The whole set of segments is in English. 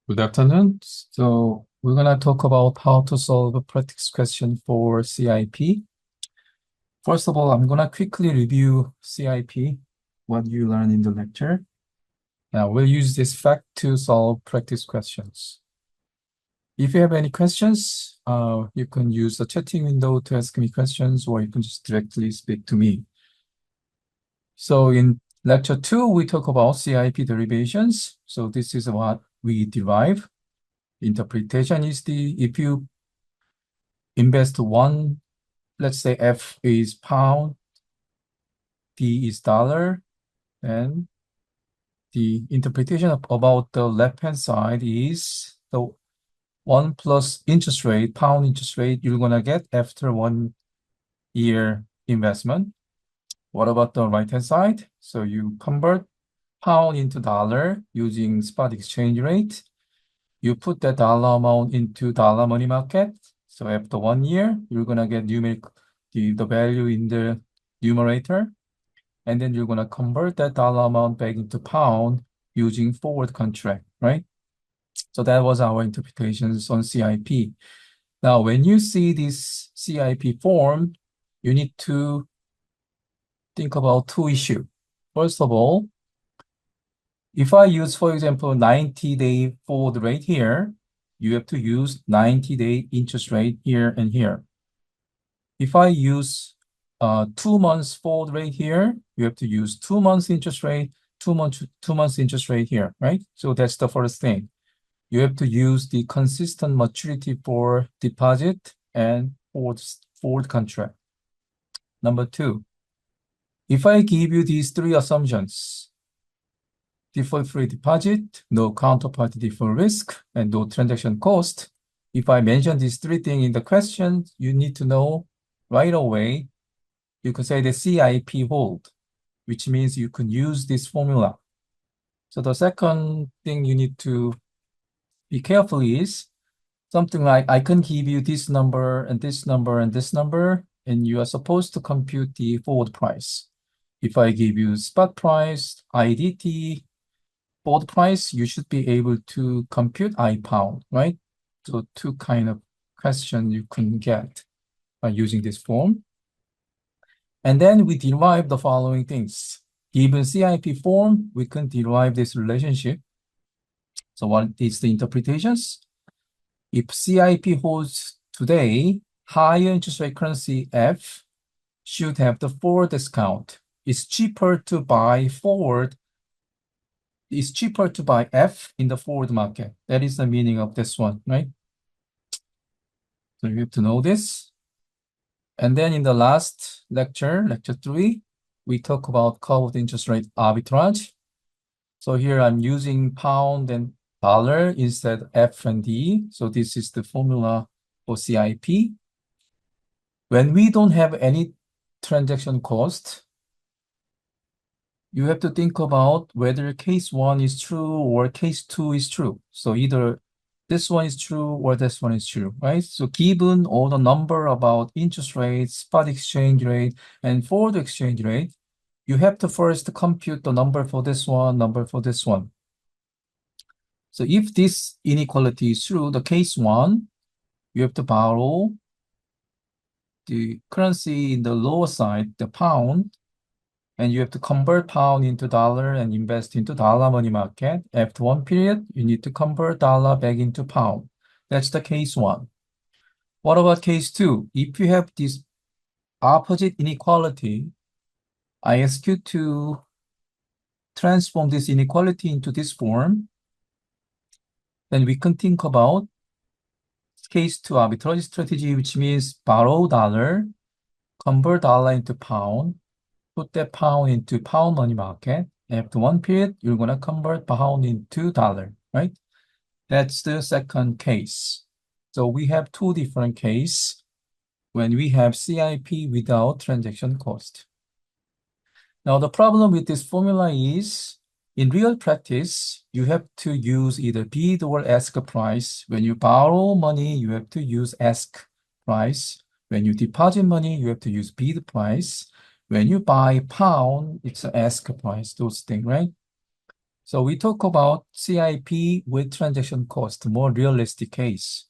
Good afternoon. So we're going to talk about how to solve a practice question for CIP. First of all, I'm going to quickly review CIP, what you learned in the lecture. Now we'll use this fact to solve practice questions. If you have any questions, you can use the chatting window to ask me questions, or you can just directly speak to me. So in lecture 2, we talk about CIP derivations. So this is what we derive. Interpretation is if you invest one, let's say F is pound, D is dollar, and the interpretation about the left-hand side is the 1 plus interest rate, pound interest rate, you're gonna get after 1 year investment. What about the right-hand side? So you convert pound into dollar using spot exchange rate. You put that dollar amount into dollar money market. So after 1 year, you're gonna get the value in the numerator. And then you're gonna convert that dollar amount back into pound using forward contract, right? So that was our interpretations on CIP. Now, when you see this CIP form, you need to think about two issues. First of all, if I use, for example, 90-day forward rate here, you have to use 90-day interest rate here and here. If I use 2 months forward rate here, you have to use 2 months interest rate, 2 months interest rate here, right? So that's the first thing. You have to use the consistent maturity for deposit and forward contract. Number 2, if I give you these 3 assumptions, default-free deposit, no counterparty default risk, and no transaction cost. If I mention these 3 things in the question, you need to know right away. You could say the CIP hold, which means you can use this formula. So the second thing you need to be careful is something like I can give you this number and this number and this number, and you are supposed to compute the forward price. If I give you spot price, IDT, forward price, you should be able to compute I pound, right? So 2 kind of question you can get by using this form. And then we derive the following things. Given CIP form, we can derive this relationship. So what is the interpretations? If CIP holds today, higher interest rate currency F should have the forward discount. It's cheaper to buy forward. It's cheaper to buy F in the forward market. That is the meaning of this one, right? So you have to know this. And then in the last lecture, lecture 3, we talk about curved interest rate arbitrage. So here I'm using pound and dollar instead F and D. So this is the formula for CIP. When we don't have any transaction cost, you have to think about whether case 1 is true or case 2 is true. So either this one is true or this one is true, right? So given all the number about interest rates, spot exchange rate, and forward exchange rate, you have to first compute the number for this one, number for this one. So if this inequality is true, the case 1, you have to borrow the currency in the lower side, the pound, and you have to convert pound into dollar and invest into dollar money market. After 1 period, you need to convert dollar back into pound. That's the case 1. What about case 2? If you have this opposite inequality, I ask you to transform this inequality into this form. Then we can think about case 2 arbitrage strategy, which means borrow dollar, convert dollar into pound, put that pound into pound money market. After 1 period, you're going to convert pound into dollar, right? That's the second case. So we have 2 different cases when we have CIP without transaction cost. Now, the problem with this formula is, in real practice, you have to use either bid or ask price. When you borrow money, you have to use ask price. When you deposit money, you have to use bid price. When you buy pound, it's ask price, those things, right? So we talk about CIP with transaction cost, more realistic case.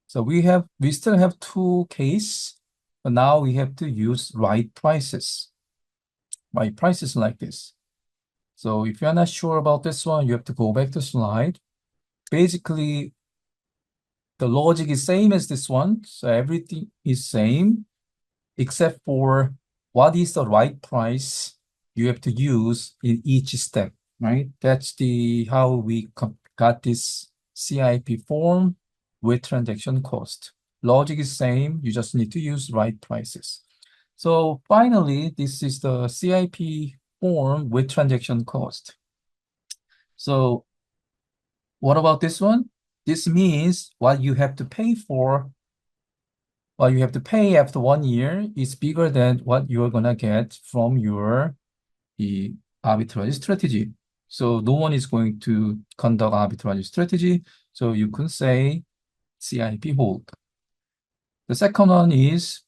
So we still have two case, but now we have to use right prices. Right prices like this. So if you're not sure about this one, you have to go back to slide. Basically, the logic is same as this one. So everything is same, except for what is the right price you have to use in each step, right? That's how we got this CIP form with transaction cost. Logic is same, you just need to use right prices. So finally, this is the CIP form with transaction cost. So what about this one? This means what you have to pay after 1 year is bigger than what you're gonna get from your the arbitrage strategy. So no one is going to conduct arbitrage strategy. So you can say CIP hold. The second one is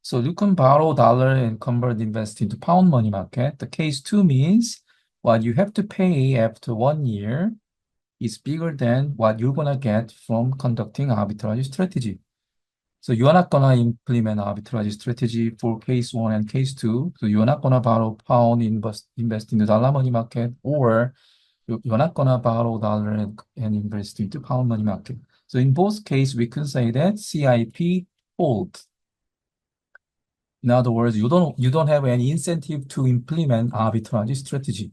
so you can borrow dollar and convert invest into pound money market. The case two means what you have to pay after 1 year is bigger than what you're gonna get from conducting arbitrage strategy. So you are not gonna implement arbitrage strategy for case one and case two. So you are not gonna borrow pound, invest in the dollar money market, or you're not gonna borrow dollar and invest into pound money market. So in both cases, we can say that CIP hold. In other words, you don't have any incentive to implement arbitrage strategy.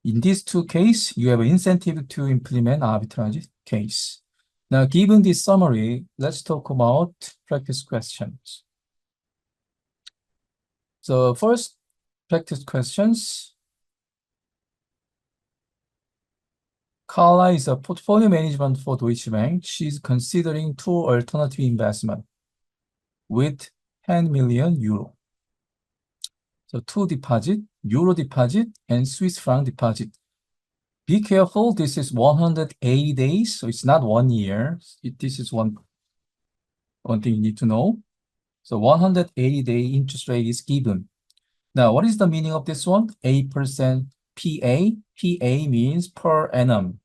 In these two cases, you have an incentive to implement arbitrage case. Now, given this summary, let's talk about practice questions. So first, practice questions. Carla is a portfolio management for Deutsche Bank. She's considering two alternative investment with 10 million euro. So two deposit, euro deposit and Swiss franc deposit. Be careful, this is 180 days, so it's not 1 year. This is one thing you need to know. So 180-day interest rate is given. Now, what is the meaning of this one? 8% PA. PA means per annum,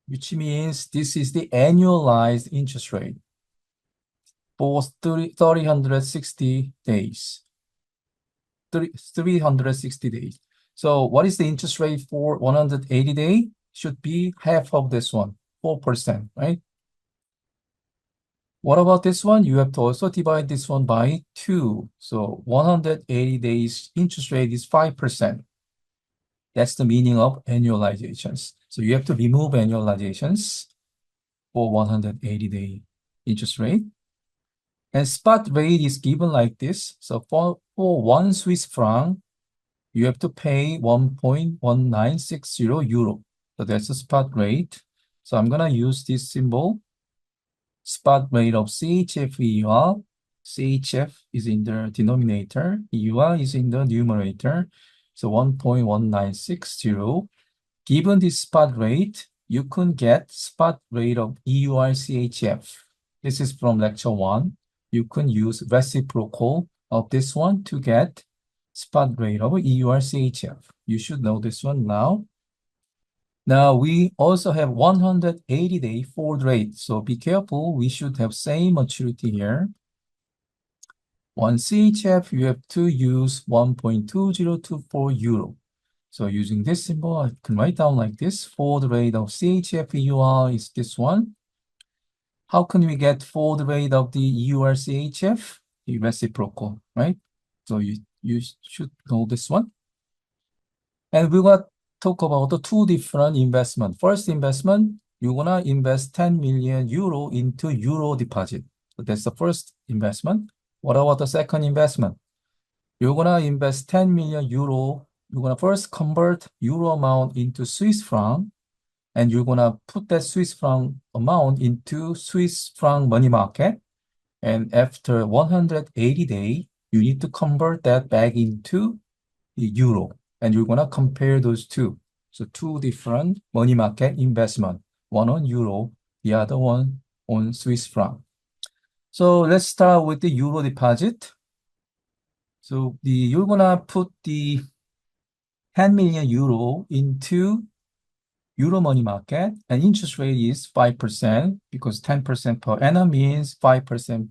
which means this is the annualized interest rate for 360 days. 360 days. So what is the interest rate for 180 days? Should be half of this one, 4%, right? What about this one? You have to also divide this one by 2. So 180 days interest rate is 5%. That's the meaning of annualizations. So you have to remove annualizations for 180-day interest rate. And spot rate is given like this. So for 1 Swiss franc, you have to pay 1.1960 euro. So that's the spot rate. So I'm going to use this symbol, spot rate of CHF EUR. CHF is in the denominator, EUR is in the numerator. So 1.1960. Given this spot rate, you can get spot rate of EUR CHF. This is from lecture 1. You can use reciprocal of this one to get spot rate of EUR CHF. You should know this one now. Now we also have 180-day forward rate. So be careful, we should have same maturity here. One CHF, you have to use 1.2024 euro. So using this symbol, I can write down like this. Forward rate of CHF EUR is this one. How can we get forward rate of the EUR CHF? The reciprocal, right? So you should know this one. And we're gonna talk about the two different investment. First investment, you're gonna invest 10 million euro into euro deposit. So that's the first investment. What about the second investment? You're gonna invest 10 million euro. You're gonna first convert euro amount into Swiss franc, and you're gonna put that Swiss franc amount into Swiss franc money market. And after 180 days, you need to convert that back into the euro. And you're gonna compare those two. So two different money market investment, one on euro, the other one on Swiss franc. So let's start with the euro deposit. So you're gonna put the 10 10 million euro into euro money market, and interest rate is 5% because 10% per annum means 5%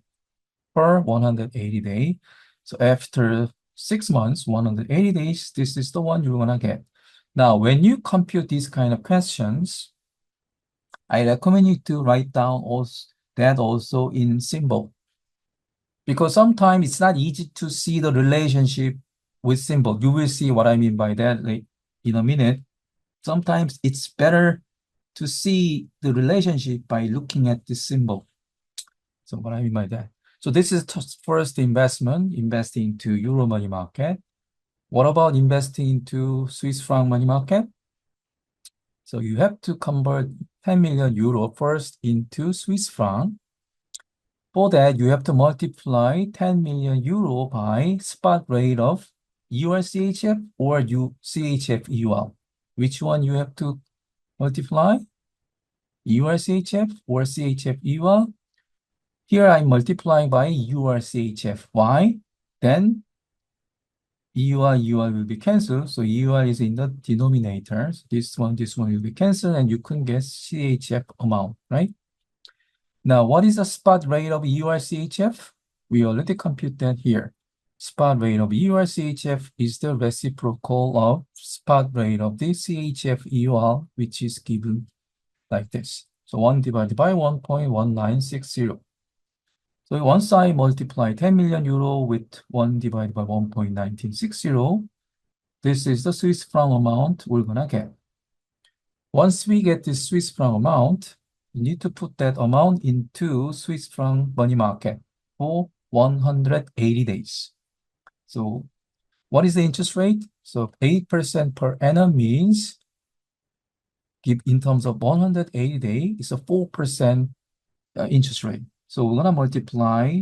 per 180 days. So after 6 months, 180 days, this is the one you're gonna get. Now, when you compute these kind of questions, I recommend you to write down that also in symbol. Because sometimes it's not easy to see the relationship with symbol. You will see what I mean by that in a minute. Sometimes it's better to see the relationship by looking at the symbol. So what I mean by that. So this is first investment, investing into euro money market. What about investing into Swiss franc money market? So you have to convert 10 million euro first into Swiss franc. For that, you have to multiply 10 million euro by spot rate of EUR-CHF or CHF-EUR. Which one you have to multiply? EUR-CHF or CHF-EUR? Here I'm multiplying by EUR-CHF. Why? Then EUR will be cancelled. So EUR is in the denominator. So this one will be cancelled, and you can get CHF amount, right? Now, what is the spot rate of EUR-CHF? We already compute that here. Spot rate of EUR-CHF is the reciprocal of spot rate of the CHF-EUR, which is given like this. So 1 divided by 1.1960. So once I multiply 10 million euro with 1 divided by 1.1960, this is the Swiss franc amount we're gonna get. Once we get this Swiss franc amount, you need to put that amount into Swiss franc money market for 180 days. So what is the interest rate? So 8% per annum means, in terms of 180 days, it's a 4% interest rate. So we're gonna multiply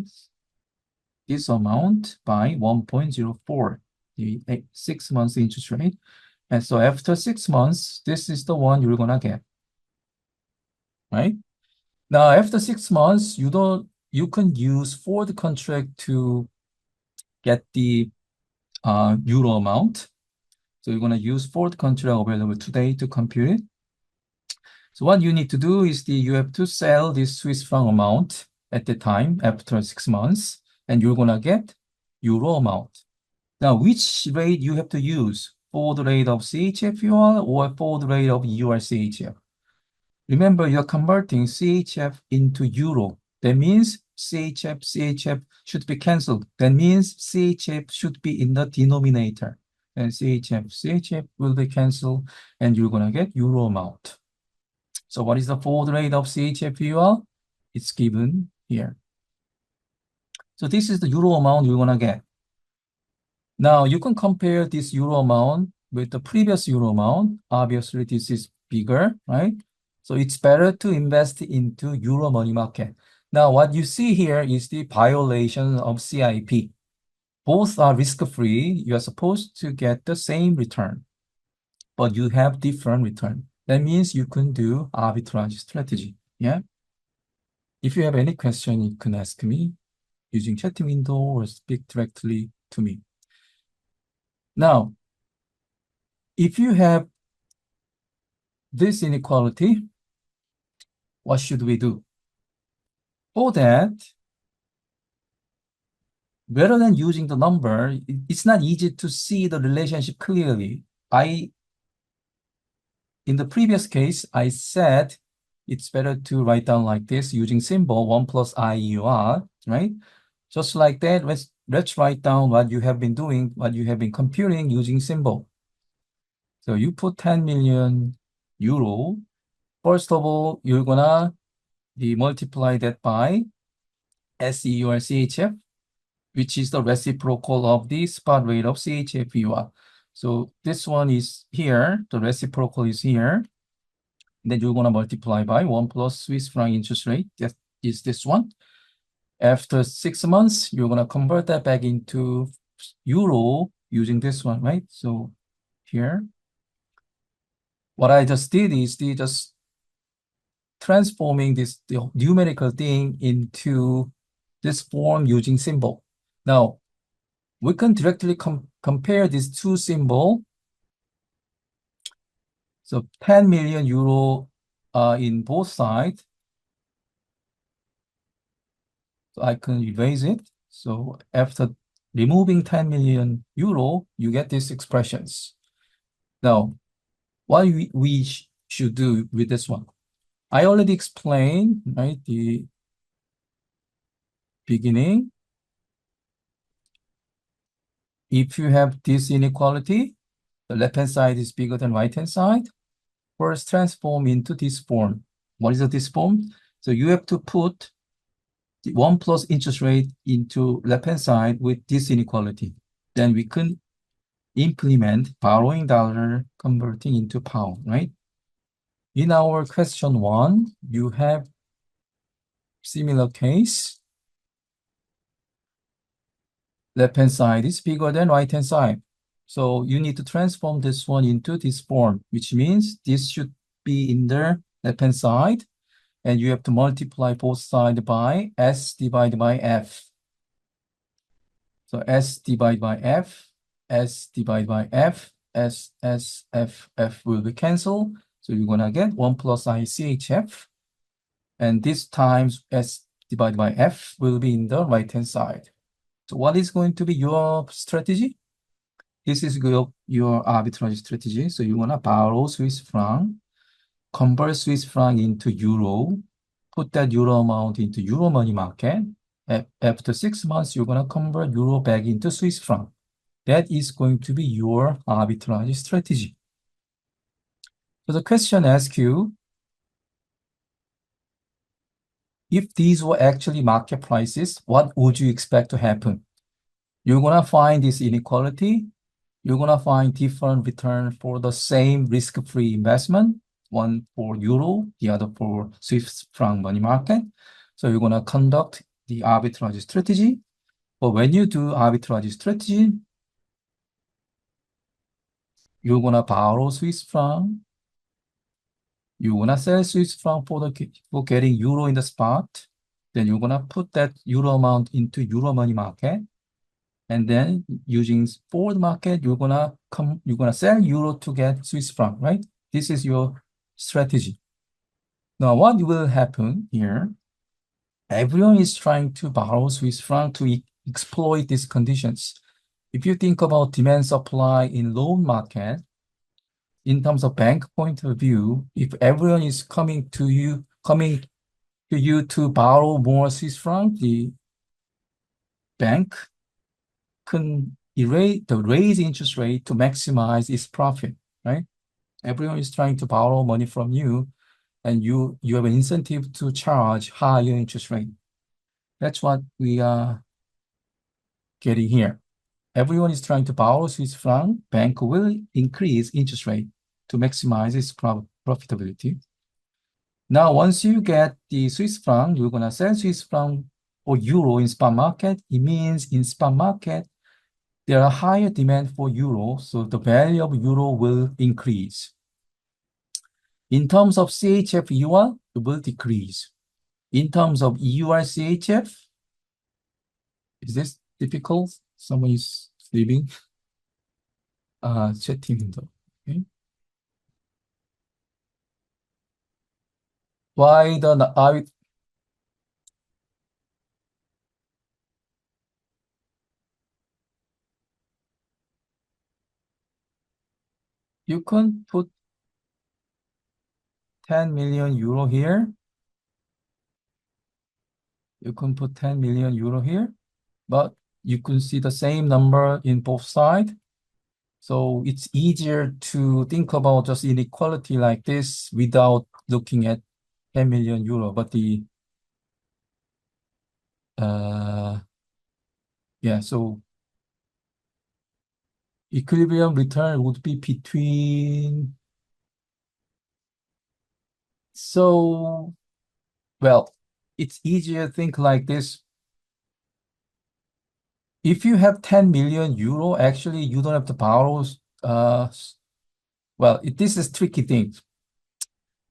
this amount by 1.04, the 6 months interest rate. And so after 6 months, this is the one you're gonna get, right? Now, after 6 months, you can use forward contract to get the euro amount. So you're gonna use forward contract available today to compute it. So what you need to do is you have to sell this Swiss franc amount at the time after 6 months, and you're gonna get euro amount. Now, which rate you have to use? Forward rate of CHF-EUR or forward rate of EUR-CHF? Remember, you're converting CHF into euro. That means CHF should be cancelled. That means CHF should be in the denominator. And CHF will be cancelled, and you're gonna get euro amount. So what is the forward rate of CHF-EUR? It's given here. So this is the euro amount you're gonna get. Now you can compare this euro amount with the previous euro amount. Obviously, this is bigger, right? So it's better to invest into euro money market. Now, what you see here is the violation of CIP. Both are risk-free. You are supposed to get the same return, but you have different return. That means you can do arbitrage strategy, yeah? If you have any question, you can ask me using chat window or speak directly to me. Now, if you have this inequality, what should we do? For that, rather than using the number, it's not easy to see the relationship clearly. In the previous case, I said it's better to write down like this using symbol 1 plus IUR, right? Just like that, let's write down what you have been doing, what you have been computing using symbol. So you put 10 million euro. First of all, you're gonna multiply that by SEUR-CHF, which is the reciprocal of the spot rate of CHF-EUR. So this one is here, the reciprocal is here. Then you're gonna multiply by 1 plus Swiss franc interest rate, that is this one. After 6 months, you're gonna convert that back into euro using this one, right? So here, what I just did is just transforming the numerical thing into this form using symbol. Now, we can directly compare these two symbols So 10 million euro in both sides. So I can erase it. So after removing 10 million euro, you get these expressions. Now, what we should do with this one? I already explained, right, the beginning. If you have this inequality, the left-hand side is bigger than right-hand side, first transform into this form. What is this form? So you have to put the 1 plus interest rate into left-hand side with this inequality. Then we can implement borrowing dollar converting into pound, right? In our question 1, you have similar case. Left-hand side is bigger than right-hand side. So you need to transform this one into this form, which means this should be in the left-hand side, and you have to multiply both sides by S divided by F. So S divided by F, S divided by F, S, F, F will be canceled. So you're gonna get 1 plus ICHF, and this times S divided by F will be in the right-hand side. So what is going to be your strategy? This is your arbitrage strategy. So you want to borrow Swiss franc, convert Swiss franc into euro, put that euro amount into euro money market. After 6 months, you're going to convert euro back into Swiss franc. That is going to be your arbitrage strategy. So the question asks you, if these were actually market prices, what would you expect to happen? You're going to find this inequality. You're going to find different return for the same risk-free investment, one for euro, the other for Swiss franc money market. So you're going to conduct the arbitrage strategy. But when you do arbitrage strategy, you're going to borrow Swiss franc. You're going to sell Swiss franc for getting euro in the spot. Then you're going to put that euro amount into euro money market. And then using forward market, you're gonna sell euro to get Swiss franc, right? This is your strategy. Now, what will happen here? Everyone is trying to borrow Swiss franc to exploit these conditions. If you think about demand supply in loan market, in terms of bank point of view, if everyone is coming to you to borrow more Swiss franc, the bank can raise interest rate to maximize its profit, right? Everyone is trying to borrow money from you, and you have an incentive to charge higher interest rate. That's what we are getting here. Everyone is trying to borrow Swiss franc. Bank will increase interest rate to maximize its profitability. Now, once you get the Swiss franc, you're gonna sell Swiss franc or euro in spot market. It means in spot market, there are higher demand for euro, so the value of euro will increase. In terms of CHF EUR, it will decrease. In terms of EUR CHF, is this difficult? Someone is sleeping. 채팅 window. Okay. Why you can put 10 million euro here. You can put 10 million euro here, but you can see the same number in both sides. So it's easier to think about just inequality like this without looking at 10 million euro. But so equilibrium return would be between, it's easier to think like this. If you have 10 million euro, actually you don't have to borrow. This is tricky thing.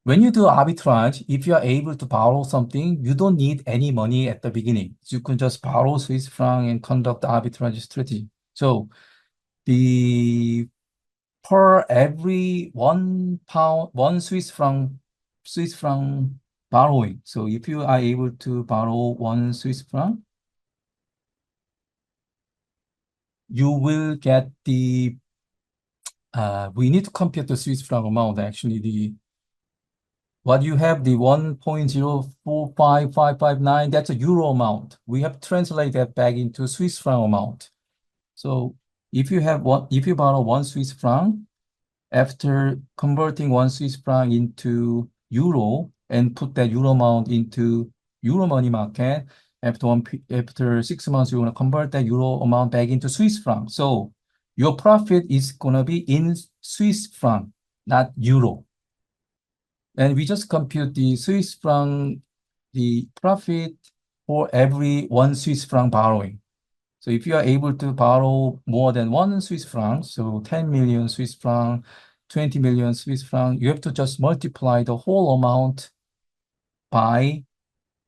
When you do arbitrage, if you are able to borrow something, you don't need any money at the beginning. You can just borrow Swiss franc and conduct the arbitrage strategy. So the per every one Swiss franc borrowing. So if you are able to borrow 1 Swiss franc, you will get the we need to compute the Swiss franc amount. Actually, what you have, the 1.045559, that's a euro amount. We have to translate that back into Swiss franc amount. So if you borrow 1 Swiss franc, after converting 1 Swiss franc into euro and put that euro amount into euro money market, after 6 months, you're gonna convert that euro amount back into Swiss franc. So your profit is gonna be in Swiss franc, not euro. And we just compute the Swiss franc, the profit for every 1 Swiss franc borrowing. So if you are able to borrow more than 1 Swiss franc, so 10 million Swiss franc, 20 million Swiss franc, you have to just multiply the whole amount by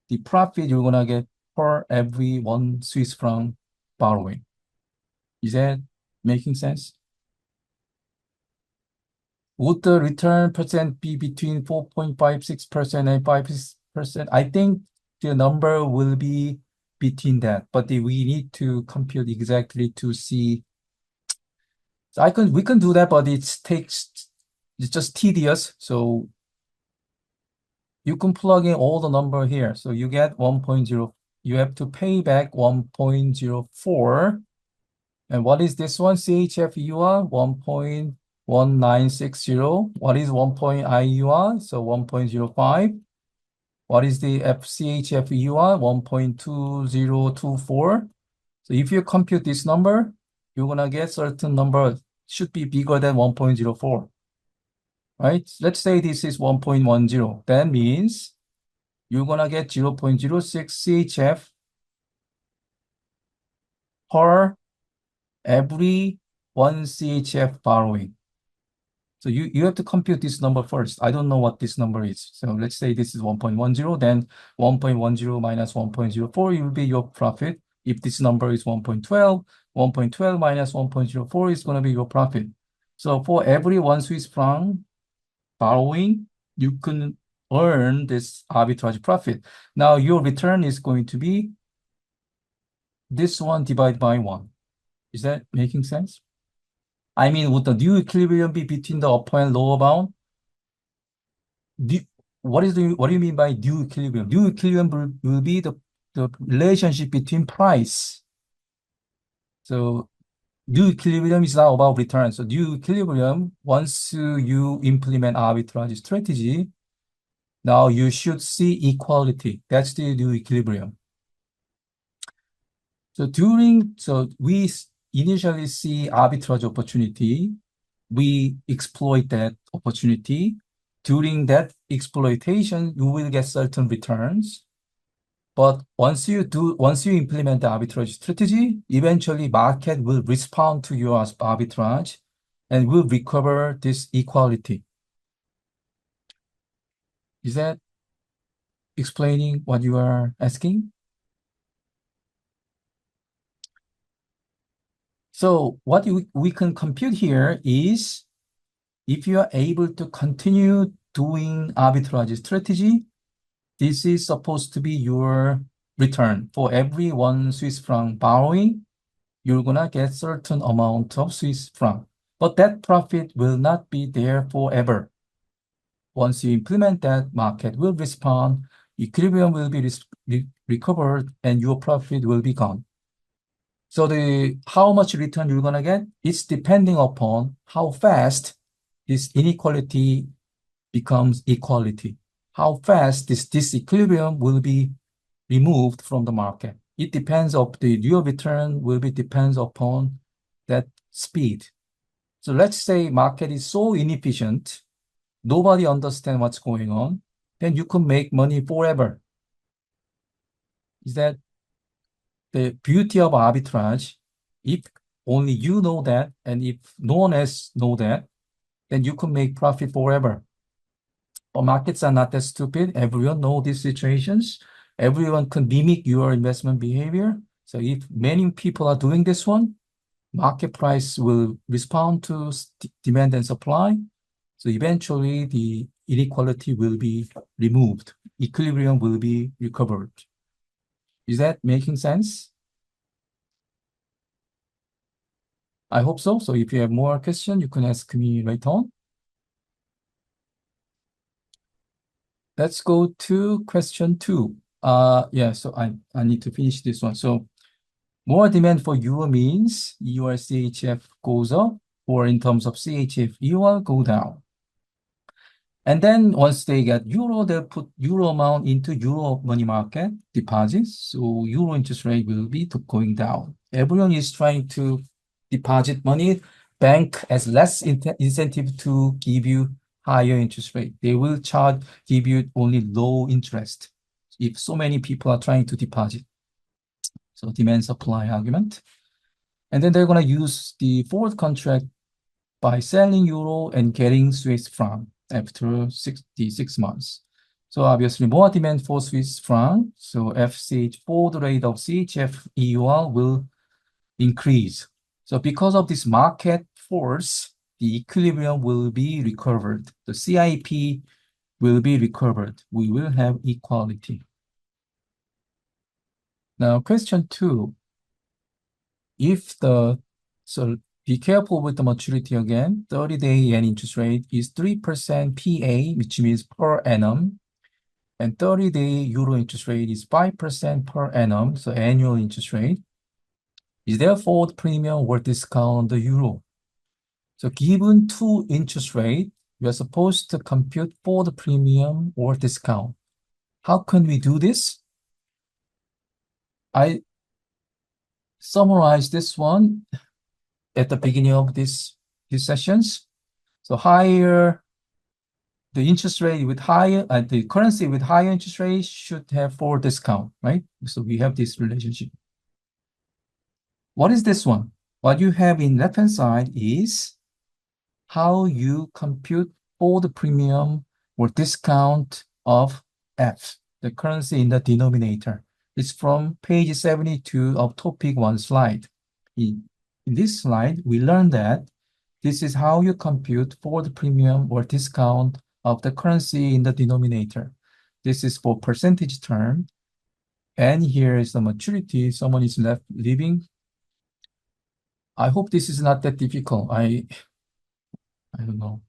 the profit you're gonna get for every 1 Swiss franc borrowing. Is that making sense? Would the return percent be between 4.56% and 5%? I think the number will be between that, but we need to compute exactly to see. So we can do that, but it's just tedious. So you can plug in all the number here. So you get 1.0. You have to pay back 1.04. And what is this one? CHF-EUR 1.1960. What is 1.IUR? So 1.05. What is the CHF-EUR? 1.2024. So if you compute this number, you're gonna get certain number should be bigger than 1.04. Right? Let's say this is 1.10. That means you're gonna get 0.06 CHF per every 1 CHF borrowing. So you have to compute this number first. I don't know what this number is. So let's say this is 1.10, then 1.10 minus 1.04 will be your profit. If this number is 1.12, 1.12 minus 1.04 is going to be your profit. So for every 1 Swiss franc borrowing, you can earn this arbitrage profit. Now your return is going to be this one divided by 1. Is that making sense? I mean, would the new equilibrium be between the upper and lower bound? What do you mean by new equilibrium? New equilibrium will be the relationship between price. So new equilibrium is not about return. So new equilibrium, once you implement arbitrage strategy, now you should see equality. That's the new equilibrium. So we initially see arbitrage opportunity. We exploit that opportunity. During that exploitation, you will get certain returns. But once you implement the arbitrage strategy, eventually market will respond to your arbitrage and will recover this equality. Is that explaining what you are asking? So what we can compute here is if you are able to continue doing arbitrage strategy, this is supposed to be your return. For every 1 Swiss franc borrowing, you're gonna get certain amount of Swiss franc. But that profit will not be there forever. Once you implement that, market will respond, equilibrium will be recovered, and your profit will be gone. So how much return you're gonna get, it's depending upon how fast this inequality becomes equality. How fast this disequilibrium will be removed from the market. It depends on your return depends upon that speed. So let's say market is so inefficient, nobody understands what's going on, then you can make money forever. Is that the beauty of arbitrage? If only you know that, and if no one else knows that, then you can make profit forever. But markets are not that stupid. Everyone knows these situations. Everyone can mimic your investment behavior. So if many people are doing this one, market price will respond to demand and supply. So eventually the inequality will be removed. Equilibrium will be recovered. Is that making sense? I hope so. So if you have more questions, you can ask me later on. Let's go to question 2. Yeah, so I need to finish this one. So more demand for euro means EUR CHF goes up, or in terms of CHF, EUR go down. And then once they get euro, they'll put euro amount into euro money market deposits. So euro interest rate will be going down. Everyone is trying to deposit money. Bank has less incentive to give you higher interest rate. They will give you only low interest if so many people are trying to deposit. So demand supply argument. And then they're going to use the forward contract by selling euro and getting Swiss franc after 66 months. So obviously more demand for Swiss franc. So FCH forward rate of CHF EUR will increase. So because of this market force, the equilibrium will be recovered. The CIP will be recovered. We will have equality. Now, question 2. So be careful with the maturity again. 30-day yen interest rate is 3% PA, which means per annum. And 30-day euro interest rate is 5% per annum, so annual interest rate. Is there forward premium or discount on the euro? So given two interest rate, we are supposed to compute forward premium or discount. How can we do this? I summarized this one at the beginning of these sessions. So higher, the interest rate with higher, the currency with higher interest rate should have forward discount, right? So we have this relationship. What is this one? What you have in left-hand side is how you compute forward premium or discount of F, the currency in the denominator. It's from page 72 of topic 1 slide. In this slide, we learned that this is how you compute forward premium or discount of the currency in the denominator. This is for percentage term. And here is the maturity. Someone is leaving. I hope this is not that difficult. I don't know.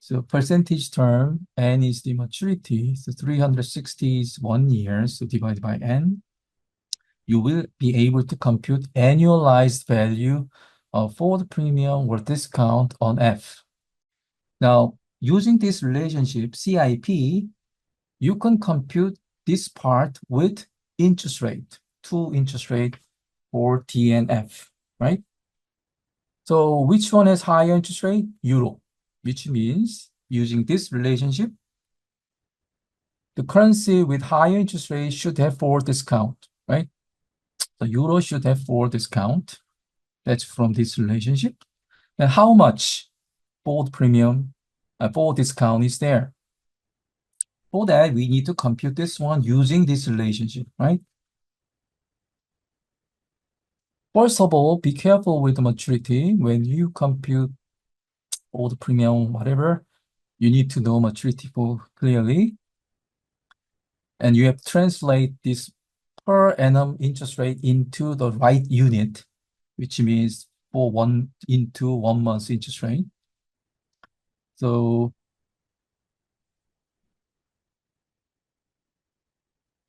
So percentage term, N is the maturity. So 360 is 1 year. So divided by N. You will be able to compute annualized value of forward premium or discount on F. Now, using this relationship, CIP, you can compute this part with interest rate, two interest rate for D and F, right? So which one has higher interest rate? Euro, which means using this relationship, the currency with higher interest rate should have forward discount, right? So euro should have forward discount. That's from this relationship. And how much forward premium, forward discount is there? For that, we need to compute this one using this relationship, right? First of all, be careful with the maturity. When you compute forward premium, whatever, you need to know maturity clearly. And you have to translate this per annum interest rate into the right unit, which means into 1 month interest rate. So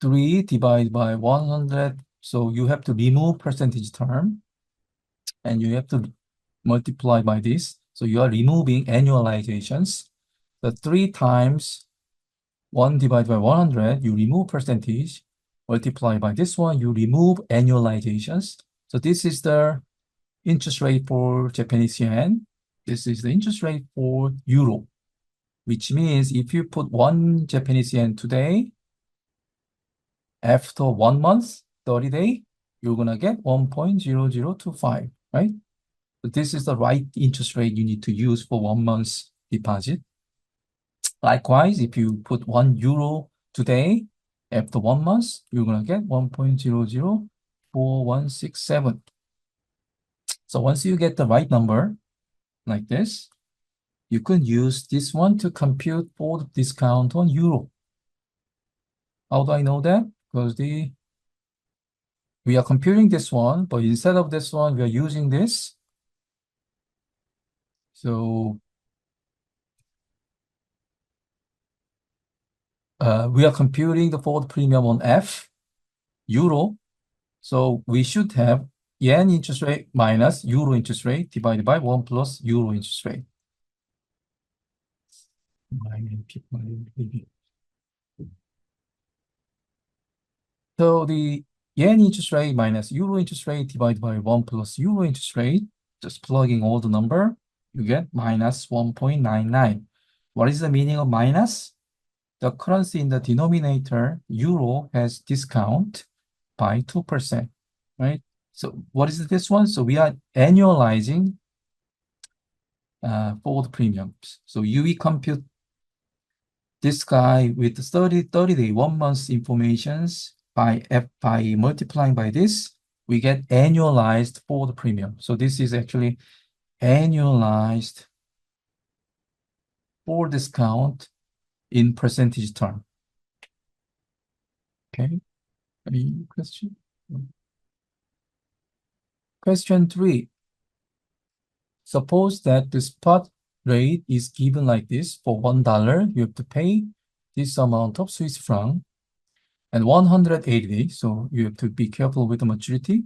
3 divided by 100. So you have to remove percentage term and you have to multiply by this. So you are removing annualizations. The 3 times 1 divided by 100, you remove percentage. Multiply by this one, you remove annualizations. So this is the interest rate for Japanese yen. This is the interest rate for euro, which means if you put 1 Japanese yen today, after 1 month, 30 days, you're going to get 1.0025, right? So this is the right interest rate you need to use for 1 month's deposit. Likewise, if you put 1 euro today, after 1 month, you're going to get 1.004167. So once you get the right number, like this, you can use this one to compute for the discount on euro. How do I know that? Because we are computing this one, but instead of this one, we are using this. So we are computing the forward premium on F, euro. So we should have yen interest rate minus euro interest rate divided by 1 plus euro interest rate. So the yen interest rate minus euro interest rate divided by 1 plus euro interest rate, just plugging all the number, you get minus 1.99. What is the meaning of minus? The currency in the denominator, euro, has discount by 2%, right? So what is this one? So we are annualizing forward premiums. So we compute this guy with 30-day, 1 month informations by multiplying by this, we get annualized forward premium. So this is actually annualized for discount in percentage term. Okay, any question? Question 3. Suppose that the spot rate is given like this. For $1, you have to pay this amount of Swiss franc and 180 days. So you have to be careful with the maturity.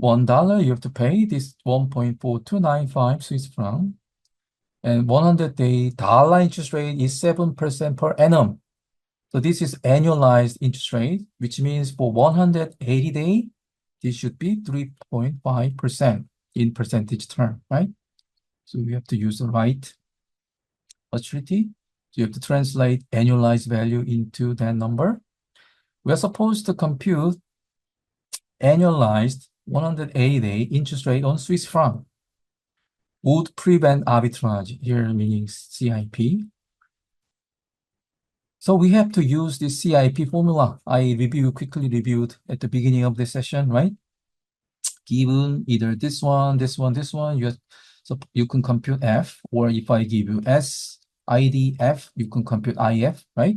$1, you have to pay this 1.4295 Swiss franc. And 100-day dollar interest rate is 7% per annum. So this is annualized interest rate, which means for 180 days, this should be 3.5% in percentage term, right? So we have to use the right maturity. So you have to translate annualized value into that number. We are supposed to compute annualized 180-day interest rate on Swiss franc. Would prevent arbitrage, here meaning CIP. So we have to use this CIP formula. I quickly reviewed at the beginning of the session, right? Given either this one, so you can compute F, or if I give you S, ID, F, you can compute IF, right?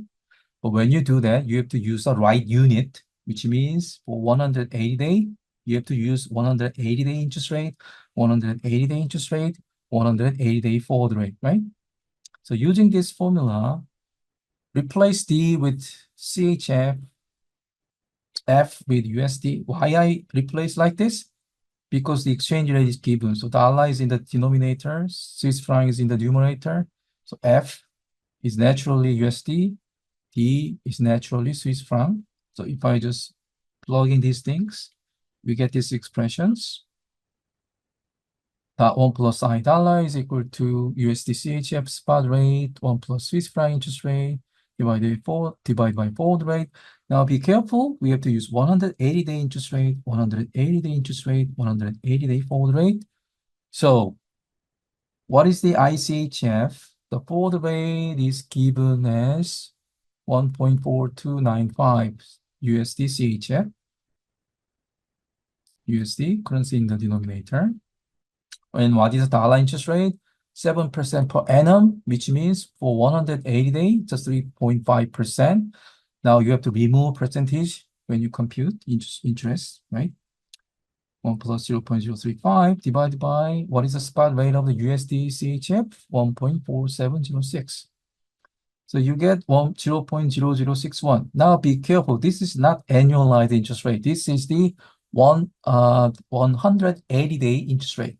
But when you do that, you have to use the right unit, which means for 180 day, you have to use 180 day interest rate, 180 day interest rate, 180 day forward rate, right? So using this formula, replace D with CHF, F with USD. Why I replace like this? Because the exchange rate is given. So dollar is in the denominator, Swiss franc is in the numerator. So F is naturally USD, D is naturally Swiss franc. So if I just plug in these things, we get these expressions. That 1 plus I dollar is equal to USD CHF spot rate, 1 plus Swiss franc interest rate, divided by forward rate. Now be careful, we have to use 180-day interest rate, 180-day interest rate, 180-day forward rate. So what is the ICHF? The forward rate is given as 1.4295 USD CHF, USD, currency in the denominator. And what is the dollar interest rate? 7% per annum, which means for 180 days, just 3.5%. Now you have to remove percentage when you compute interest, right? 1 plus 0.035 divided by, what is the spot rate of the USD CHF? 1.4706. So you get 0.0061. Now be careful, this is not annualized interest rate. This is the 180-day interest rate.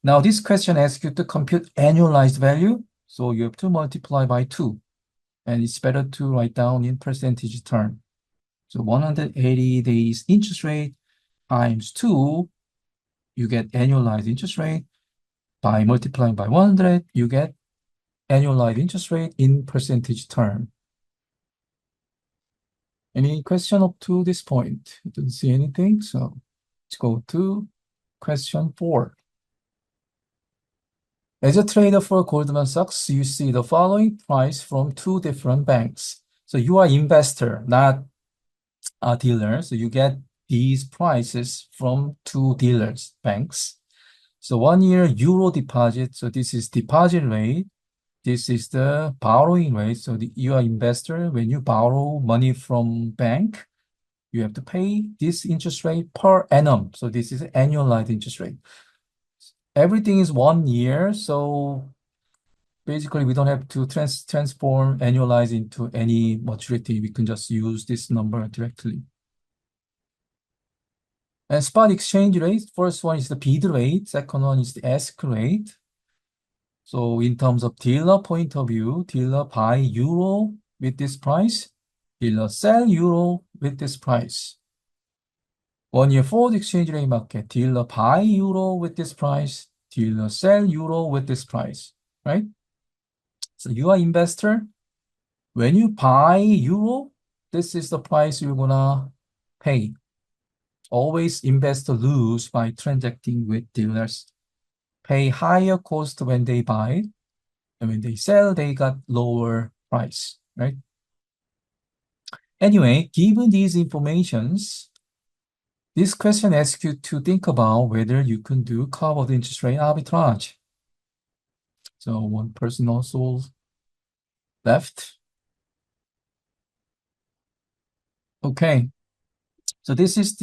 Now this question asks you to compute annualized value. So you have to multiply by 2. And it's better to write down in percentage term. So 180 days interest rate times 2, you get annualized interest rate. By multiplying by 100, you get annualized interest rate in percentage term. Any question up to this point? I don't see anything, so let's go to question 4. As a trader for Goldman Sachs, you see the following price from 2 different banks. So you are investor, not a dealer. So you get these prices from two dealers, banks. So 1 year euro deposit. So this is deposit rate. This is the borrowing rate. So you are investor. When you borrow money from bank, you have to pay this interest rate per annum. So this is annualized interest rate. Everything is 1 year. So basically, we don't have to transform annualize into any maturity. We can just use this number directly. And spot exchange rate, first one is the bid rate, second one is the ask rate. So in terms of dealer point of view, dealer buy euro with this price, dealer sell euro with this price. 1 year forward exchange rate market, dealer buy euro with this price, dealer sell euro with this price, right? So you are investor. When you buy euro, this is the price you're gonna pay. Always investor lose by transacting with dealers. Pay higher cost when they buy, and when they sell, they got lower price, right? Anyway, given these informations, this question asks you to think about whether you can do covered interest rate arbitrage. So one person also left. Okay, so this is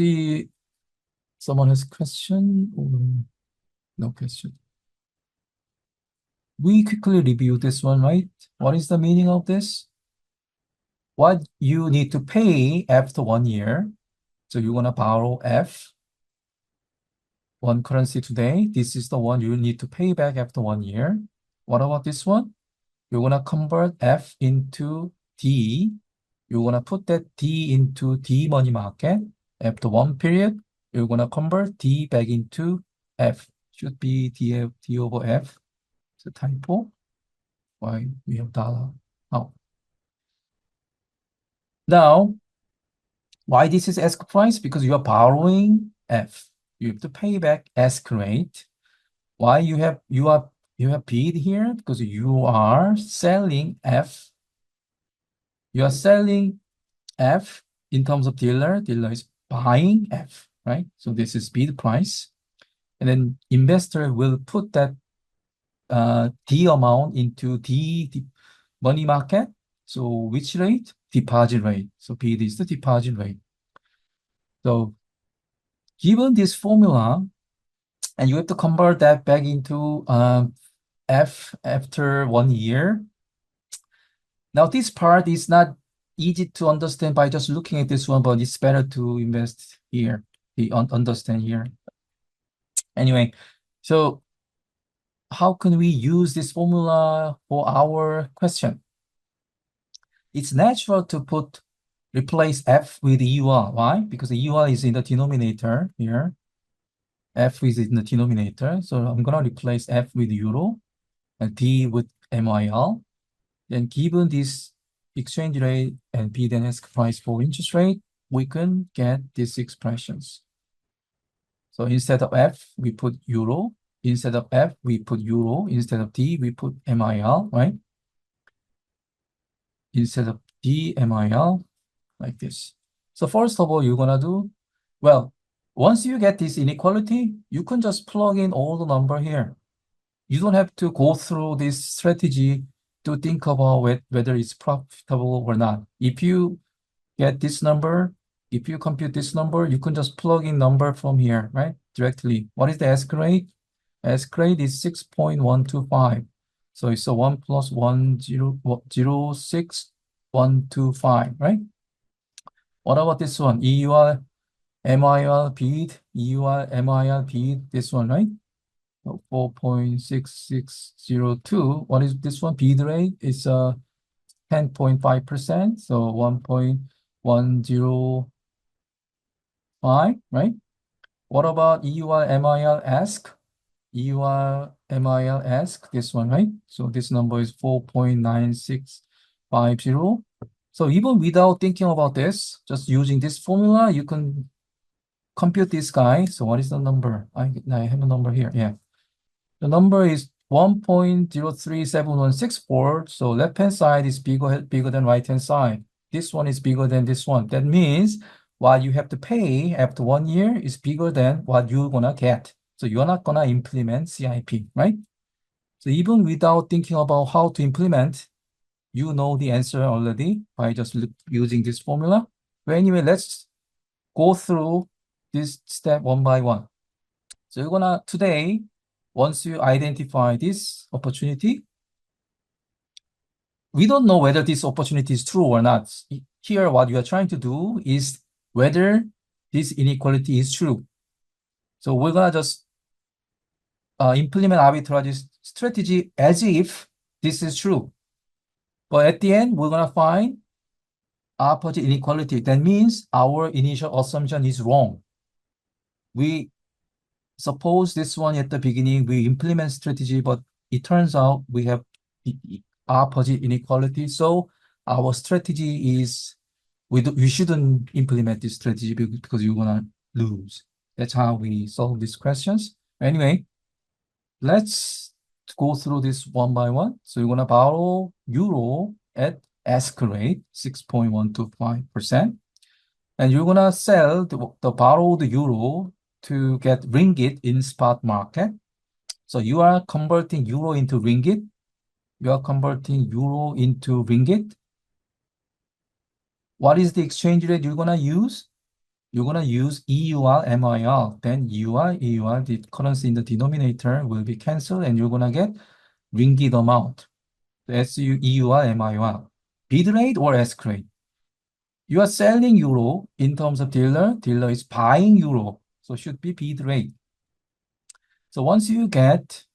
someone has a question or no question? We quickly review this one, right? What is the meaning of this? What you need to pay after 1 year. So you're gonna borrow F, one currency today. This is the one you need to pay back after 1 year. What about this one? You're gonna convert F into D. You're gonna put that D into D money market. After 1 period, you're gonna convert D back into F. Should be D over F. It's a typo. Why we have dollar? Oh. Now, why this is ask price? Because you are borrowing F. You have to pay back ask rate. Why you have bid here? Because you are selling F. You are selling F in terms of dealer. Dealer is buying F, right? So this is bid price. And then investor will put that D amount into D money market. So which rate? Deposit rate. So bid is the deposit rate. So given this formula, and you have to convert that back into F after 1 year. Now this part is not easy to understand by just looking at this one, but it's better to invest here, understand here. Anyway, so how can we use this formula for our question? It's natural to replace F with EUR. Why? Because the EUR is in the denominator here. F is in the denominator. So I'm gonna replace F with euro and D with MIL. Then given this exchange rate and P then ask price for interest rate, we can get these expressions. So instead of F, we put euro. Instead of F, we put euro. Instead of D, we put MIL, right? Instead of D, MIL, like this. So first of all, you're gonna do, well, once you get this inequality, you can just plug in all the number here. You don't have to go through this strategy to think about whether it's profitable or not. If you get this number, if you compute this number, you can just plug in number from here, right? Directly. What is the ask rate? Ask rate is 6.125. So it's a 1 plus 1, 0, 6.125, right? What about this one? EUR, MIR, bid, EUR, MIR, bid, this one, right? 4.6602. What is this one? Bid rate is 10.5%, so 1.105, right? What about EUR, MIL ask? EUR, MIL ask, this one, right? So this number is 4.9650. So even without thinking about this, just using this formula, you can compute this guy. So what is the number? I have a number here, yeah. The number is 1.037164. So left-hand side is bigger than right-hand side. This one is bigger than this one. That means what you have to pay after 1 year is bigger than what you're gonna get. So you're not gonna implement CIP, right? So even without thinking about how to implement, you know the answer already by just using this formula. But anyway, let's go through this step one by one. So you're gonna, today, once you identify this opportunity, we don't know whether this opportunity is true or not. Here, what you are trying to do is whether this inequality is true. So we're gonna just implement arbitrage strategy as if this is true. But at the end, we're gonna find opposite inequality. That means our initial assumption is wrong. We suppose this one at the beginning, we implement strategy, but it turns out we have opposite inequality. So our strategy is, we shouldn't implement this strategy because you're gonna lose. That's how we solve these questions. Anyway, let's go through this one by one. So you're gonna borrow euro at ask rate 6.125%. And you're gonna sell the borrowed euro to get ringgit in spot market. So you are converting euro into ringgit. You are converting euro into ringgit. What is the exchange rate you're gonna use? You're gonna use EUR, MIR. Then EUR, the currency in the denominator will be canceled, and you're gonna get ringgit amount. That's EUR, MIR. Bid rate or ask rate? You are selling euro in terms of dealer. Dealer is buying euro, so should be bid rate. So once you get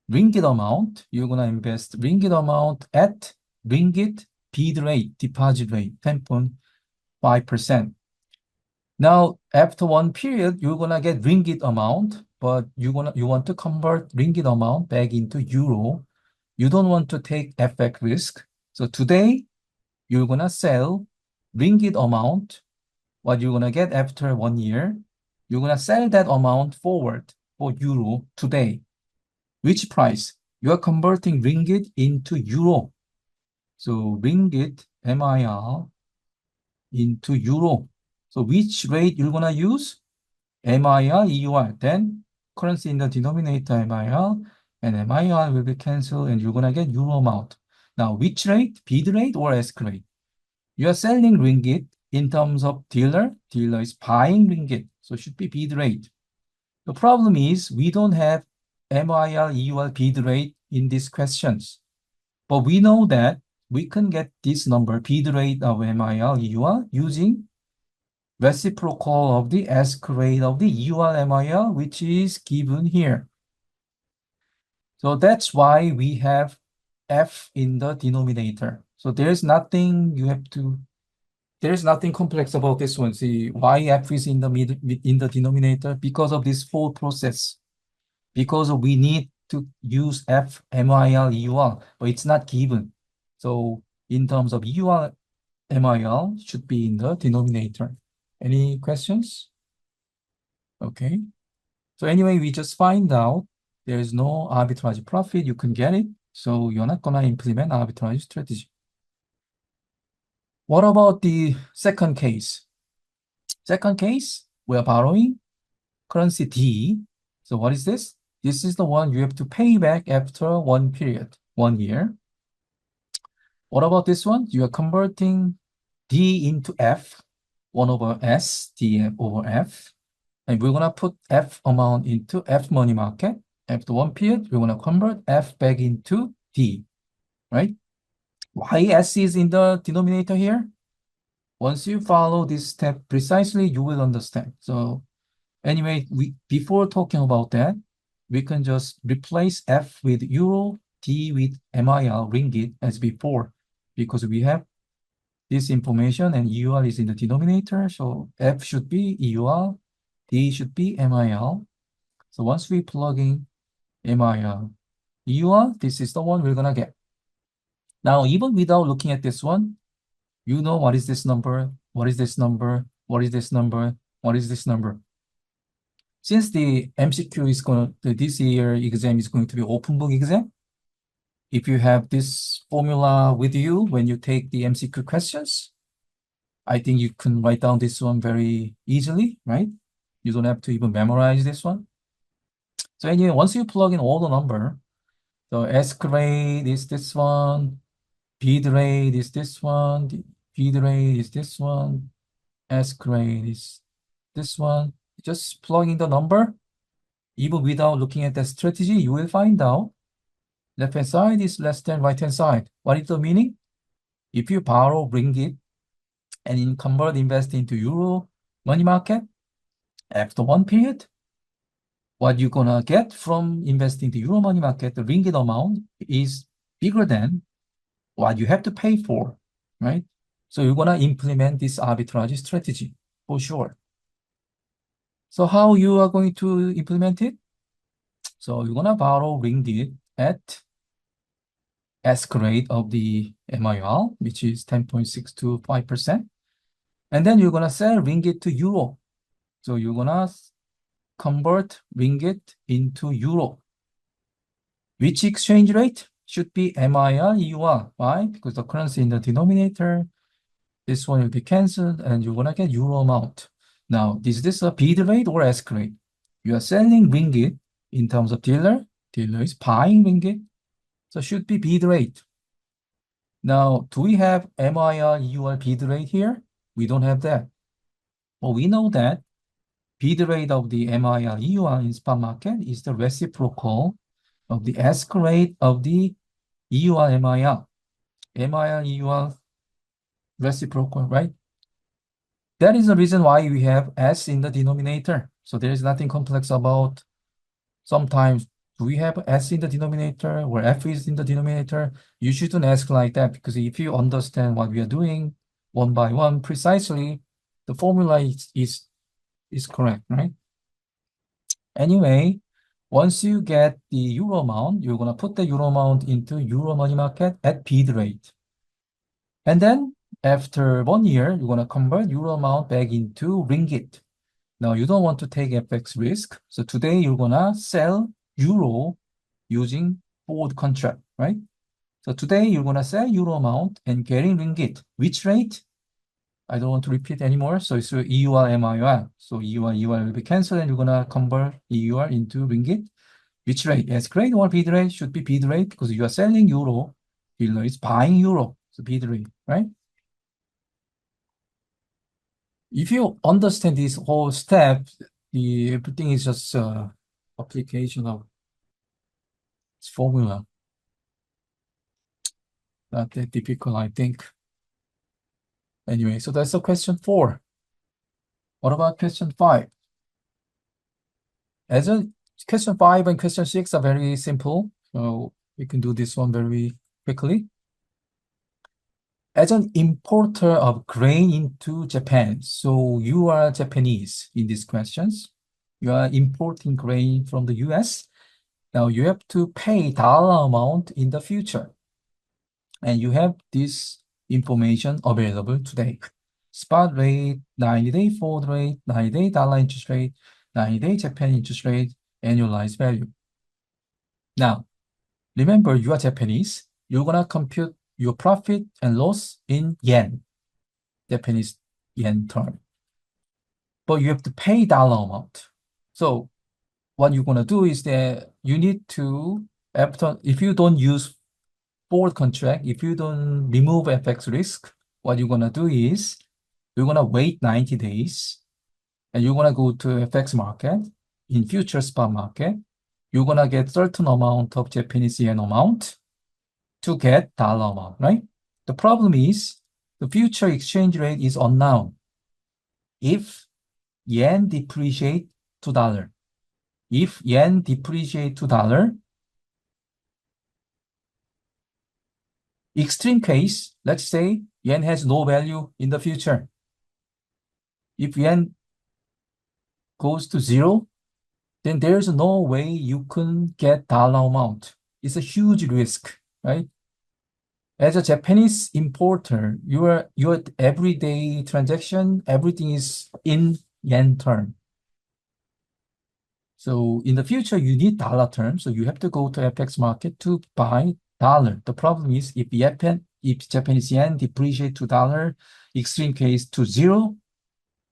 ringgit amount, you're gonna invest ringgit amount at ringgit bid rate, deposit rate, 10.5%. Now, after one period, you're gonna get ringgit amount, but you want to convert ringgit amount back into euro. You don't want to take FX risk. So today, you're gonna sell ringgit amount. What you're gonna get after 1 year, you're gonna sell that amount forward for euro today. Which price? You are converting ringgit into euro. So ringgit MIR into euro. So which rate you're gonna use? MIR, EUR. Then currency in the denominator MIR, and MIR will be canceled, and you're gonna get euro amount. Now, which rate? Bid rate or ask rate? You are selling ringgit in terms of dealer. Dealer is buying ringgit, so it should be bid rate. The problem is we don't have MIR, EUR bid rate in these questions. But we know that we can get this number, bid rate of MIR, EUR, using reciprocal of the ask rate of the EUR, MIR, which is given here. So that's why we have F in the denominator. So there's nothing complex about this one. See, why F is in the denominator? Because of this whole process. Because we need to use F, MIR, EUR, but it's not given. So in terms of EUR, MIR should be in the denominator. Any questions? Okay. So anyway, we just find out there is no arbitrage profit. You can get it. So you're not gonna implement arbitrage strategy. What about the second case? Second case, we are borrowing currency D. So what is this? This is the one you have to pay back after one period, 1 year. What about this one? You are converting D into F, 1 over S, D over F. And we're gonna put F amount into F money market. After one period, we're gonna convert F back into D, right? Why S is in the denominator here? Once you follow this step precisely, you will understand. So anyway, before talking about that, we can just replace F with euro, D with MIR, ringgit as before, because we have this information and EUR is in the denominator. So F should be EUR, D should be MIR. So once we plug in MIR, EUR, this is the one we're gonna get. Now, even without looking at this one, you know what is this number, what is this number, what is this number, what is this number. Since the MCQ is this year exam is going to be open book exam, if you have this formula with you when you take the MCQ questions, I think you can write down this one very easily, right? You don't have to even memorize this one. So anyway, once you plug in all the number, so ask rate is this one, bid rate is this one, bid rate is this one, ask rate is this one. Just plug in the number. Even without looking at the strategy, you will find out left-hand side is less than right-hand side. What is the meaning? If you borrow ringgit and in convert invest into euro money market, after one period, what you're gonna get from investing the euro money market, the ringgit amount is bigger than what you have to pay for, right? So you're gonna implement this arbitrage strategy for sure. So how you are going to implement it? So you're gonna borrow ringgit at ask rate of the MIR, which is 10.625%. And then you're gonna sell ringgit to euro. So you're gonna convert ringgit into euro. Which exchange rate? Should be MIR, EUR. Why? Because the currency in the denominator, this one will be canceled and you're gonna get euro amount. Now, is this a bid rate or ask rate? You are selling ringgit in terms of dealer. Dealer is buying ringgit. So should be bid rate. Now, do we have MIR, EUR bid rate here? We don't have that. Well, we know that bid rate of the MIR, EUR in spot market is the reciprocal of the ask rate of the EUR, MIR. MIR, EUR reciprocal, right? That is the reason why we have S in the denominator. So there is nothing complex about sometimes do we have S in the denominator or F is in the denominator? You shouldn't ask like that because if you understand what we are doing one by one precisely, the formula is correct, right? Anyway, once you get the euro amount, you're gonna put the euro amount into euro money market at bid rate. And then after 1 year, you're gonna convert euro amount back into ringgit. Now you don't want to take FX risk. So today you're gonna sell euro using forward contract, right? So today you're gonna sell euro amount and getting ringgit. Which rate? I don't want to repeat anymore. So it's EUR, MIR. So EUR will be canceled and you're gonna convert EUR into ringgit. Which rate? Ask rate or bid rate? Should be bid rate because you are selling euro. Dealer is buying euro. So bid rate, right? If you understand this whole step, everything is just application of its formula. Not that difficult, I think. Anyway, so that's the question 4. What about question 5? Question 5 and question 6 are very simple, so we can do this one very quickly. As an importer of grain into Japan, so you are Japanese in these questions. You are importing grain from the US. Now you have to pay dollar amount in the future. And you have this information available today. Spot rate, 90-day forward rate, 90-day dollar interest rate, 90-day Japan interest rate, annualized value. Now, remember you are Japanese. You're gonna compute your profit and loss in yen, Japanese yen term. But you have to pay dollar amount. So what you're gonna do is that you need to, if you don't use forward contract, if you don't remove FX risk, what you're gonna do is you're gonna wait 90 days and you're gonna go to FX market in future spot market. You're gonna get certain amount of Japanese yen amount to get dollar amount, right? The problem is the future exchange rate is unknown. If yen depreciate to dollar, if yen depreciate to dollar, extreme case, let's say yen has no value in the future. If yen goes to 0, then there's no way you can get dollar amount. It's a huge risk, right? As a Japanese importer, your everyday transaction, everything is in yen term. So in the future, you need dollar terms, so you have to go to FX market to buy dollar. The problem is if if Japanese yen depreciate to dollar, extreme case to zero,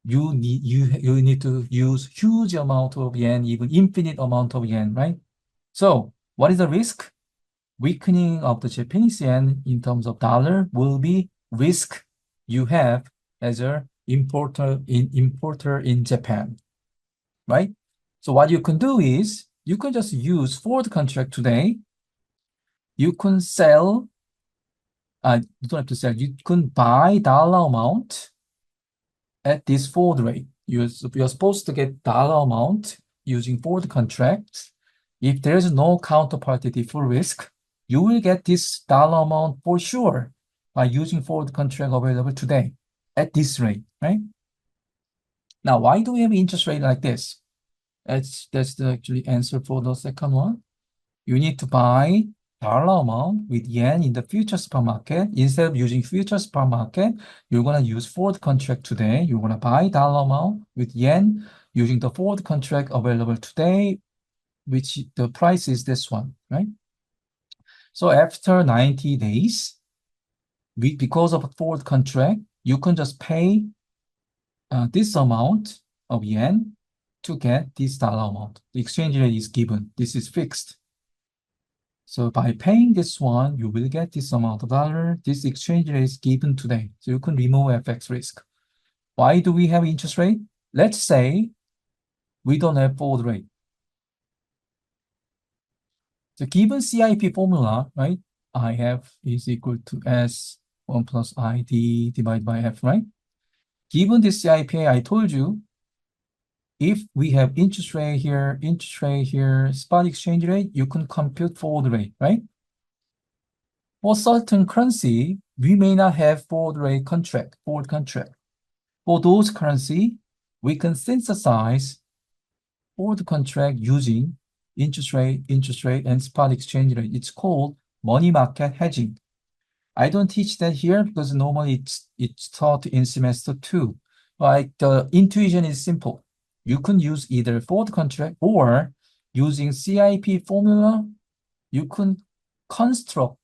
you need to use huge amount of yen, even infinite amount of yen, right? So what is the risk? Weakening of the Japanese yen in terms of dollar will be risk you have as a importer in Japan, right? So what you can do is you can just use forward contract today. You can sell, you don't have to sell, you can buy dollar amount at this forward rate. You're supposed to get dollar amount using forward contracts. If there's no counterparty default risk, you will get this dollar amount for sure by using forward contract available today at this rate, right? Now, why do we have interest rate like this? That's the actually answer for the second one. You need to buy dollar amount with yen in the future spot market. Instead of using future spot market, you're going to use forward contract today. You're going to buy dollar amount with yen using the forward contract available today, which the price is this one, right? So after 90 days, because of a forward contract, you can just pay this amount of yen to get this dollar amount. The exchange rate is given. This is fixed. So by paying this one, you will get this amount of dollar. This exchange rate is given today. So you can remove FX risk. Why do we have interest rate? Let's say we don't have forward rate. So given CIP formula, right? IF is equal to S1 plus ID divided by F, right? Given this CIP, I told you, if we have interest rate here, spot exchange rate, you can compute forward rate, right? For certain currency, we may not have forward contract. For those currency, we can synthesize forward contract using interest rate, and spot exchange rate. It's called money market hedging. I don't teach that here because normally it's taught in semester 2. Like the intuition is simple. You can use either forward contract or using CIP formula, you can construct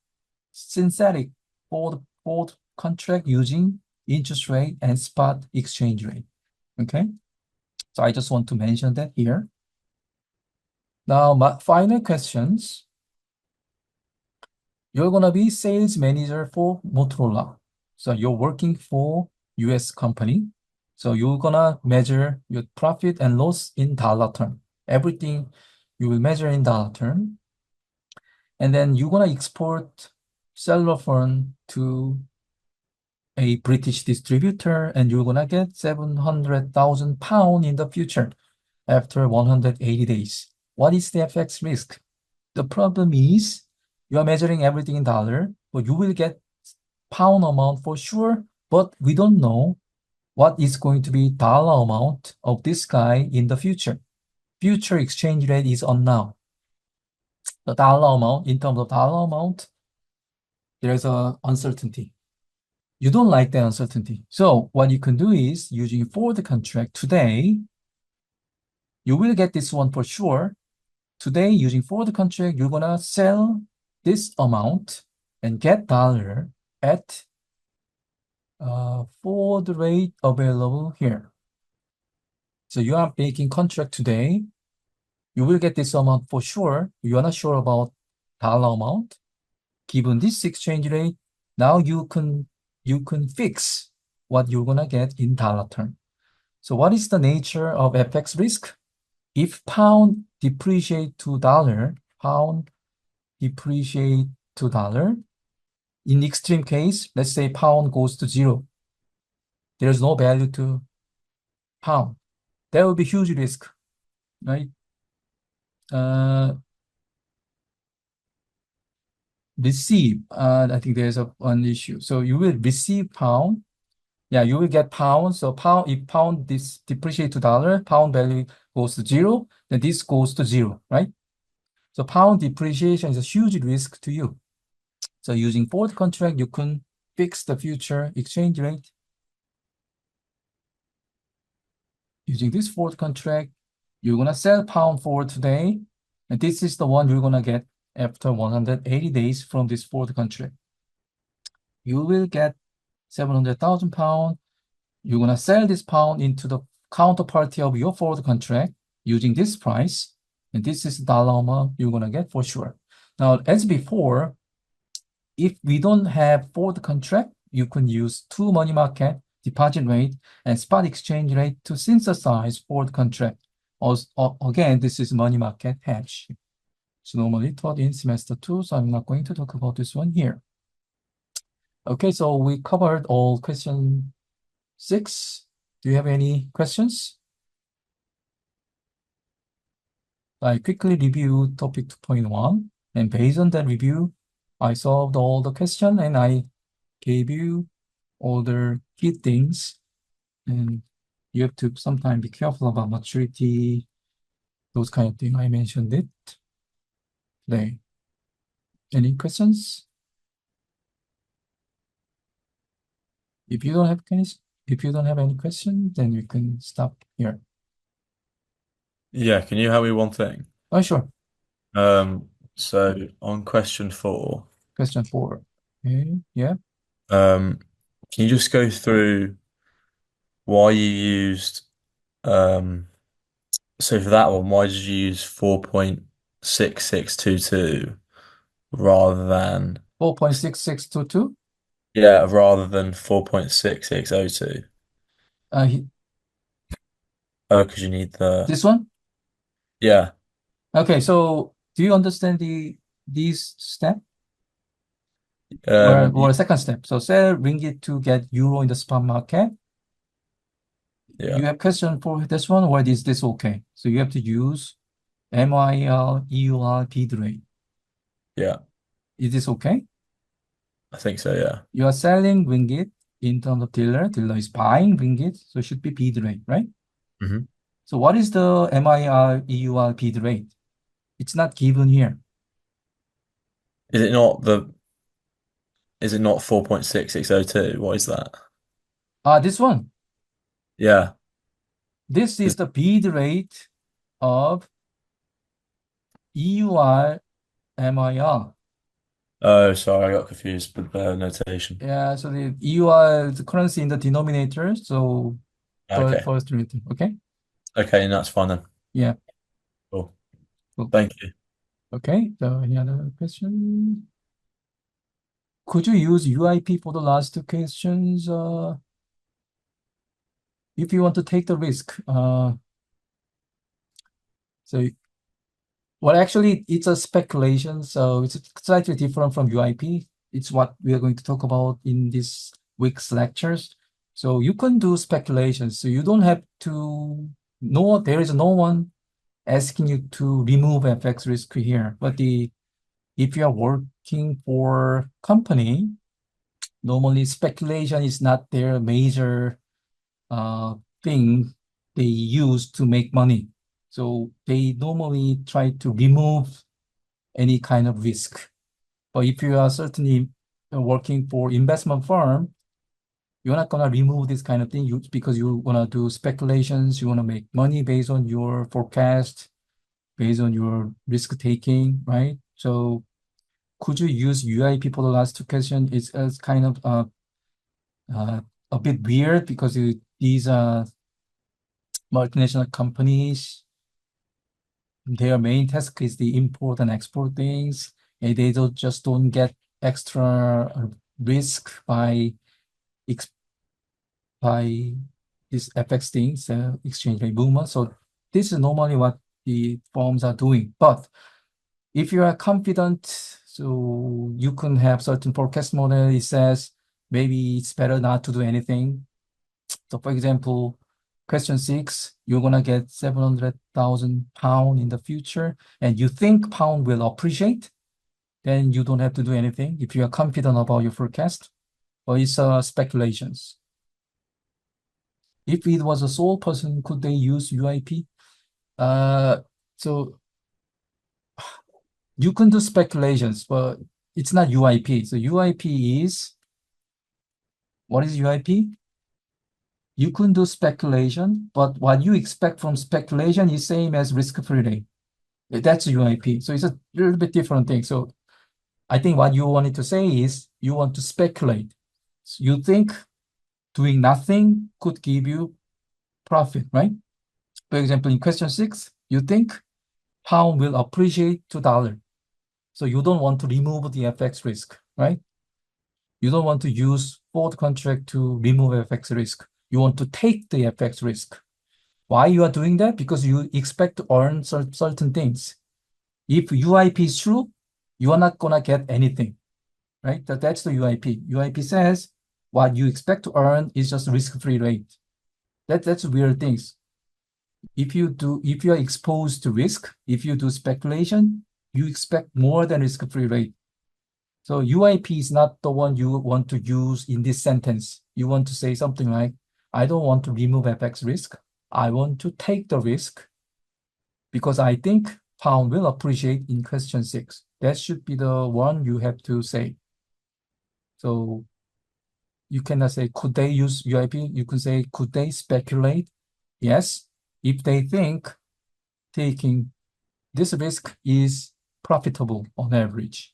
synthetic forward contract using interest rate and spot exchange rate. Okay, so I just want to mention that here. Now, my final questions. You're gonna be sales manager for Motorola. So you're working for US company. So you're gonna measure your profit and loss in dollar term. Everything you will measure in dollar term. And then you're gonna export cellular phone to a British distributor, and you're gonna get 700,000 pounds in the future after 180 days. What is the FX risk? The problem is you are measuring everything in dollar, but you will get pound amount for sure, but we don't know what is going to be dollar amount of this guy in the future. Future exchange rate is unknown. The dollar amount, in terms of dollar amount, there's a uncertainty. You don't like the uncertainty. So what you can do is using forward contract today, you will get this one for sure. Today, using forward contract, you're gonna sell this amount and get dollar at forward rate available here. So you are making contract today. You will get this amount for sure. You are not sure about dollar amount. Given this exchange rate, now you can fix what you're gonna get in dollar term. So what is the nature of FX risk? If pound depreciate to dollar, in extreme case, let's say pound goes to zero. There's no value to pound. That would be huge risk, right? Receive, I think there's one issue. So you will receive pound. Yeah, you will get pound. So if pound depreciate to dollar, pound value goes to zero, then this goes to zero, right? So pound depreciation is a huge risk to you. So using forward contract, you can fix the future exchange rate. Using this forward contract, you're gonna sell pound forward today, and this is the one you're gonna get after 180 days from this forward contract. you will get 700,000 pound. You're gonna sell this pound into the counterparty of your forward contract using this price, and this is the dollar amount you're gonna get for sure. Now, as before, if we don't have forward contract, you can use two money market, deposit rate, and spot exchange rate to synthesize forward contract. Also, again, this is money market hedge. It's normally taught in semester 2, so I'm not going to talk about this one here. Okay, so we covered all question 6. Do you have any questions? I quickly review topic 2.1, and based on that review, I solved all the question and I gave you all the key things. And you have to sometimes be careful about maturity, those kind of things. I mentioned it today. Any questions? If you don't have any questions, then we can stop here. Yeah, can you help me one thing? Oh, sure. So on question 4, Question 4. Okay, yeah. can you just go through why you used so for that one, why did you use 4.6622 rather than 4.6622. rather than 4.6602? Uh, Oh, because you need the this one? yeah. Okay, so do you understand these step? Um Or second step. So sell ringgit to get euro in the spot market. yeah, You have question for this one, or is this okay? So you have to use MIL, EUR, bid rate. yeah. Is this okay? I think so, yeah. You are selling ringgit in terms of dealer. Dealer is buying ringgit, so it should be bid rate, right? Hmm. So what is the MIR, EUR, bid rate? It's not given here. Is it not the is it not 4.6602? What is that? This one. Yeah. This Is is the bid rate of EUR, MIR. Oh, sorry, I got confused with the notation. Yeah, so the EUR is the currency in the denominator, so Okay. first derivative, okay? Okay, and that's fine then. Yeah, Cool. cool. Thank you. Okay, so any other question? Could you use UIP for the last two questions? If you want to take the risk. So, well, actually, it's a speculation, so it's slightly different from UIP. It's what we are going to talk about in this week's lectures. So you can do speculations. So you don't have to know, there is no one asking you to remove FX risk here. But if you are working for company, normally speculation is not their major uh, thing they use to make money. So they normally try to remove any kind of risk. But if you are certainly working for investment firm, you're not gonna remove this kind of thing because you wanna do speculations, you wanna make money based on your forecast, based on your risk taking, right? So could you use UIP for the last two questions? It's kind of uh, a bit weird because these are multinational companies. Their main task is the import and export things, and they don't get extra risk by this FX things, exchange rate movement. So this is normally what the firms are doing. But if you are confident, so you can have certain forecast model. It says maybe it's better not to do anything. So for example, question 6, you're gonna get 700,000 pound in the future, and you think pound will appreciate, then you don't have to do anything if you are confident about your forecast. Or it's speculations. If it was a sole person, could they use UIP? Uh, so you can do speculations, but it's not UIP. So UIP is, what is UIP? You can do speculation, but what you expect from speculation is same as risk-free rate. That's UIP. So it's a little bit different thing. So I think what you wanted to say is you want to speculate. So you think doing nothing could give you profit, right? For example, in question 6, you think pound will appreciate to dollar. So you don't want to remove the FX risk, right? You don't want to use forward contract to remove FX risk. You want to take the FX risk. Why you are doing that? Because you expect to earn certain things. If UIP is true, you are not gonna get anything, right? That's the UIP. UIP says what you expect to earn is just risk-free rate. That's weird things. If you are exposed to risk, if you do speculation, you expect more than risk-free rate. So UIP is not the one you want to use in this sentence. You want to say something like, I don't want to remove FX risk. I want to take the risk because I think pound will appreciate in question 6. That should be the one you have to say. So you cannot say, could they use UIP? You could say, could they speculate? Yes, if they think taking this risk is profitable on average.